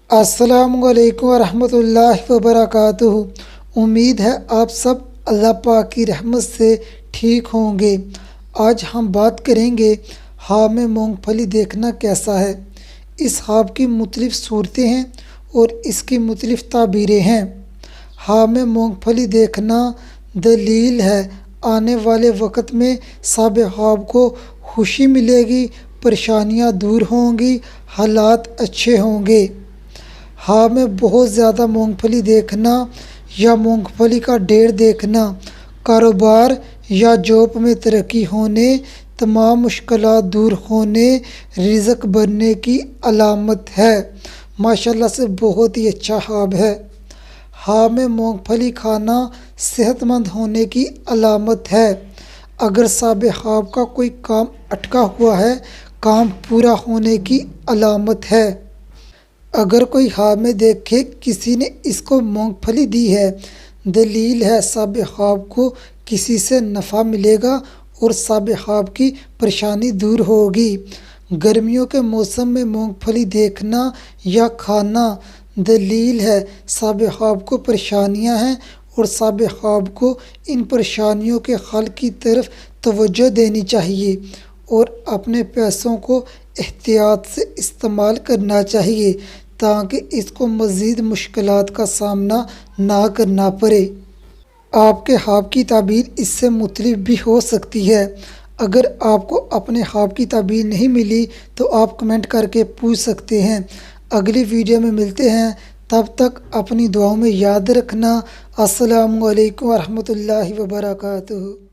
अस्सलामुअलैकुम वरहमतुल्लाहि वबरकातुहू। उम्मीद है आप सब अल्लाह पाक की रहमत से ठीक होंगे। आज हम बात करेंगे ख्वाब में मूंगफली देखना कैसा है। इस ख्वाब की मुख्तलिफ सूरतें हैं और इसकी मुख्तलिफ ताबीरें हैं। ख्वाब में मूंगफली देखना दलील है आने वाले वक्त में साहिब ख्वाब को खुशी मिलेगी, परेशानियां दूर होंगी, हालात अच्छे होंगे। ख्वाब में बहुत ज़्यादा मूंगफली देखना या मूंगफली का ढेर देखना कारोबार या जॉब में तरक्की होने, तमाम मुश्किलात दूर होने, रिज़्क बढ़ने की अलामत है। माशाल्लाह से बहुत ही अच्छा ख्वाब है। ख्वाब में मूंगफली खाना सेहतमंद होने की अलामत है। अगर साहिब ख्वाब का कोई काम अटका हुआ है, काम पूरा होने की अलामत है। अगर कोई ख्वाब में देखे किसी ने इसको मूंगफली दी है, दलील है साहिब ख्वाब को किसी से नफ़ा मिलेगा और साहिब ख्वाब की परेशानी दूर होगी। गर्मियों के मौसम में मूंगफली देखना या खाना दलील है साहिब ख्वाब को परेशानियां हैं और साहिब ख्वाब को इन परेशानियों के हल की तरफ तवज्जो देनी चाहिए और अपने पैसों को एहतियात से इस्तेमाल करना चाहिए ताकि इसको मज़ीद मुश्किलात का सामना ना करना पड़े। आपके ख्वाब की ताबीर इससे मुख्तलिफ भी हो सकती है। अगर आपको अपने ख्वाब की ताबीर नहीं मिली तो आप कमेंट करके पूछ सकते हैं। अगली वीडियो में मिलते हैं, तब तक अपनी दुआओं में याद रखना। अस्सलामु अलैकुम वरहमतुल्लाहि वबरकातुहू।